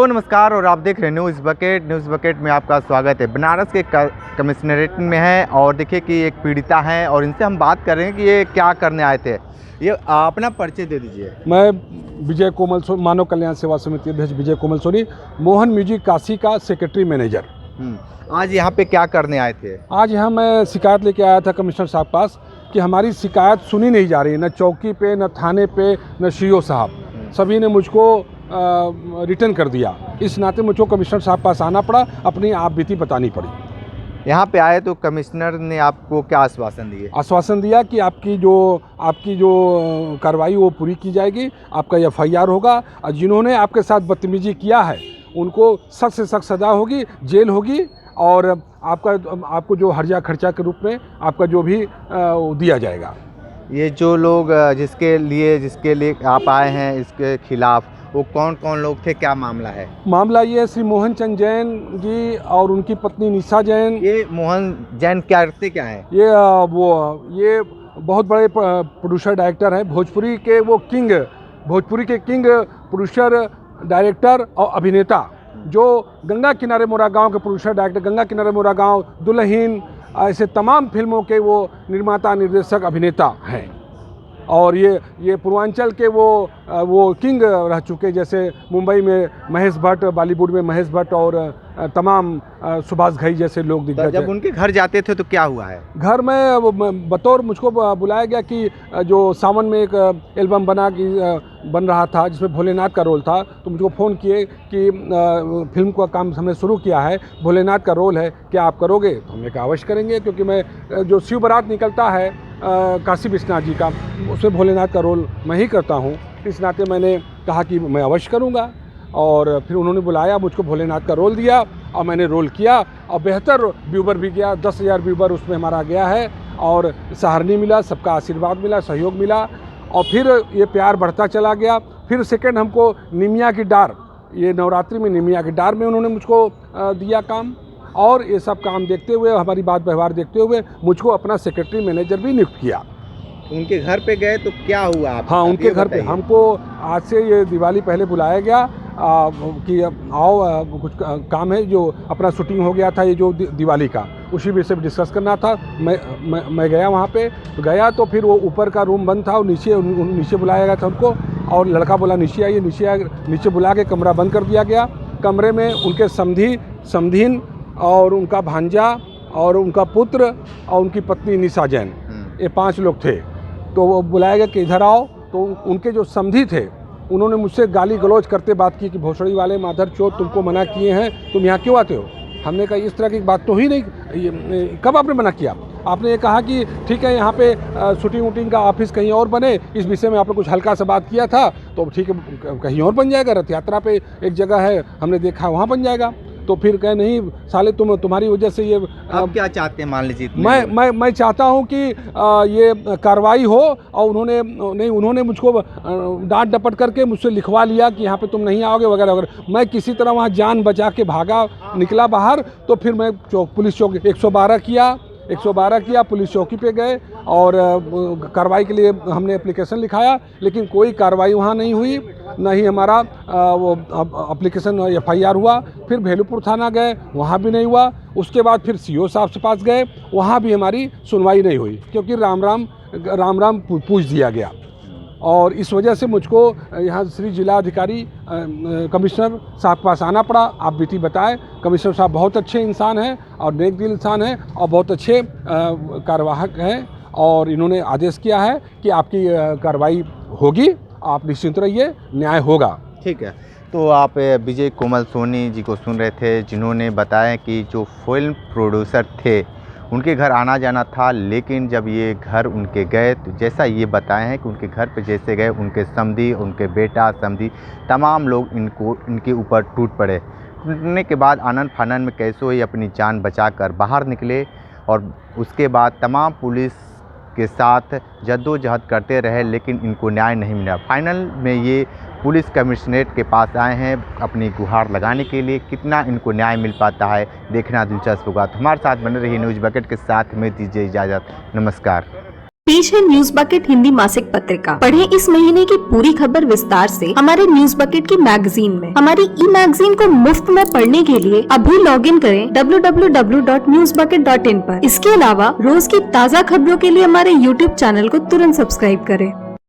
Hello नमस्कार, और आप देख रहे हैं न्यूज़ बकेट में आपका स्वागत है। बनारस के कमिश्नरेट में है और देखिए कि एक पीड़िता है और इनसे हम बात कर रहे हैं कि ये क्या करने आए थे। ये अपना परिचय दे दीजिए। मैं विजय कोमल सोनी, मानव कल्याण सेवा समिति अध्यक्ष विजय कोमल सोनी, मोहन म्यूजिक काशी का सेक्रेटरी मैनेजर। आज यहाँ पे क्या करने आए थे? आज यहाँ मैं शिकायत लेके आया था कमिश्नर साहब पास कि हमारी शिकायत सुनी नहीं जा रही है, न चौकी पे, न थाने पे, न सीओ साहब, सभी ने मुझको रिटर्न कर दिया। इस नाते मुझको कमिश्नर साहब पास आना पड़ा, अपनी आप बीती बतानी पड़ी। यहाँ पे आए तो कमिश्नर ने आपको क्या आश्वासन दिए? आश्वासन दिया कि आपकी जो कार्रवाई वो पूरी की जाएगी, आपका FIR होगा, और जिन्होंने आपके साथ बदतमीजी किया है उनको सख्त से सख्त सज़ा होगी, जेल होगी, और आपको जो हर्जा खर्चा के रूप में आपका जो भी दिया जाएगा। ये जो लोग जिसके लिए आप आए हैं, इसके खिलाफ वो कौन कौन लोग थे, क्या मामला है? मामला ये है, श्री मोहन चंद जैन जी और उनकी पत्नी निशा जैन। ये मोहन जैन क्या करते क्या है? ये बहुत बड़े प्रोड्यूसर डायरेक्टर हैं, भोजपुरी के किंग प्रोड्यूसर डायरेक्टर और अभिनेता, जो गंगा किनारे मोरा गाँव के प्रोड्यूसर डायरेक्टर, गंगा किनारे मोरा गाँव, दुल्हन, ऐसे तमाम फिल्मों के वो निर्माता निर्देशक अभिनेता हैं। और ये पूर्वांचल के वो किंग रह चुके, जैसे मुंबई में महेश भट्ट, बॉलीवुड में महेश भट्ट, और तमाम सुभाष घई जैसे लोग दिग्गज। जब उनके घर जाते थे तो क्या हुआ है? घर में बतौर मुझको बुलाया गया कि जो सावन में एक एल्बम बन रहा था जिसमें भोलेनाथ का रोल था, तो मुझको फ़ोन किए कि फिल्म का काम हमने शुरू किया है, भोलेनाथ का रोल है, क्या आप करोगे? तो हमने कहा अवश्य करेंगे, क्योंकि मैं जो शिव बारात निकलता है काशी विश्वनाथ जी का, उसमें भोलेनाथ का रोल मैं ही करता हूँ। इस नाते मैंने कहा कि मैं अवश्य करूँगा, और फिर उन्होंने बुलाया, मुझको भोलेनाथ का रोल दिया और मैंने रोल किया, और बेहतर व्यूवर भी गया, 10,000 व्यूवर उसमें हमारा गया है, और सराहनीय मिला, सबका आशीर्वाद मिला, सहयोग मिला, और फिर ये प्यार बढ़ता चला गया। फिर सेकंड हमको निमिया की डार, ये नवरात्रि में निमिया की डार में उन्होंने मुझको दिया काम, और ये सब काम देखते हुए, हमारी बात व्यवहार देखते हुए मुझको अपना सेक्रेटरी मैनेजर भी नियुक्त किया। उनके घर पे गए तो क्या हुआ आप? हाँ, उनके घर पे हमको आज से ये दिवाली पहले बुलाया गया कि आओ, कुछ काम है, जो अपना शूटिंग हो गया था ये जो दिवाली का, उसी विषय में डिस्कस करना था। मैं गया वहाँ पे, तो फिर वो ऊपर का रूम बंद था और नीचे बुलाया गया था उनको, और लड़का बोला नीचे आइए, नीचे बुला के कमरा बंद कर दिया गया। कमरे में उनके समधीन और उनका भांजा और उनका पुत्र और उनकी पत्नी निशा जैन, ये 5 लोग थे। तो वो बुलाया गया कि इधर आओ। तो उनके जो समधी थे उन्होंने मुझसे गाली गलौज करते बात की कि भोसड़ी वाले माधर चोद, तुमको मना किए हैं, तुम यहाँ क्यों आते हो? हमने कहा इस तरह की बात तो ही नहीं, कब आपने मना किया? आपने ये कहा कि ठीक है, यहाँ पे शूटिंग का ऑफिस कहीं और बने, इस विषय में आपने कुछ हल्का सा बात किया था, तो ठीक है कहीं और बन जाएगा, रथ यात्रा पे एक जगह है हमने देखा वहाँ बन जाएगा। तो फिर कहे नहीं साले, तुम्हारी वजह से ये। आप क्या चाहते हैं? मान लीजिए मैं चाहता हूँ कि ये कार्रवाई हो, और उन्होंने मुझको डांट डपट करके मुझसे लिखवा लिया कि यहाँ पे तुम नहीं आओगे वगैरह वगैरह। मैं किसी तरह वहाँ जान बचा के निकला बाहर। तो फिर मैं पुलिस चौकी 112 किया, पुलिस चौकी पे गए, और कार्रवाई के लिए हमने एप्लीकेशन लिखाया, लेकिन कोई कार्रवाई वहाँ नहीं हुई, न ही हमारा वो एप्लीकेशन FIR हुआ। फिर भेलूपुर थाना गए, वहाँ भी नहीं हुआ। उसके बाद फिर CO साहब से पास गए, वहाँ भी हमारी सुनवाई नहीं हुई, क्योंकि राम राम पूछ दिया गया। और इस वजह से मुझको यहाँ श्री जिलाधिकारी कमिश्नर साहब के पास आना पड़ा। आप बीती बताएं, कमिश्नर साहब बहुत अच्छे इंसान हैं और नेक दिल इंसान हैं और बहुत अच्छे कार्यवाहक हैं, और इन्होंने आदेश किया है कि आपकी कार्रवाई होगी, आप निश्चिंत रहिए, न्याय होगा। ठीक है। तो आप विजय कोमल सोनी जी को सुन रहे थे, जिन्होंने बताया कि जो फिल्म प्रोड्यूसर थे उनके घर आना जाना था, लेकिन जब ये घर उनके गए तो जैसा ये बताए हैं कि उनके घर पे जैसे गए, उनके समधी, उनके बेटा समधी, तमाम लोग इनके ऊपर टूट पड़े। टूटने के बाद आनन फानन में कैसे ही अपनी जान बचाकर बाहर निकले, और उसके बाद तमाम पुलिस के साथ जद्दोजहद करते रहे, लेकिन इनको न्याय नहीं मिला। फाइनल में ये पुलिस कमिश्नरेट के पास आए हैं अपनी गुहार लगाने के लिए। कितना इनको न्याय मिल पाता है देखना दिलचस्प होगा। तो हमारे साथ बने रहिए न्यूज़ बकेट के साथ में, दीजिए इजाज़त, नमस्कार। पेश है न्यूज बकेट हिंदी मासिक पत्रिका। पढ़ें इस महीने की पूरी खबर विस्तार से हमारे न्यूज बकेट की मैगजीन में। हमारी ई मैगजीन को मुफ्त में पढ़ने के लिए अभी लॉगिन करें www.newsbucket.in पर। इसके अलावा रोज की ताज़ा खबरों के लिए हमारे YouTube चैनल को तुरंत सब्सक्राइब करें।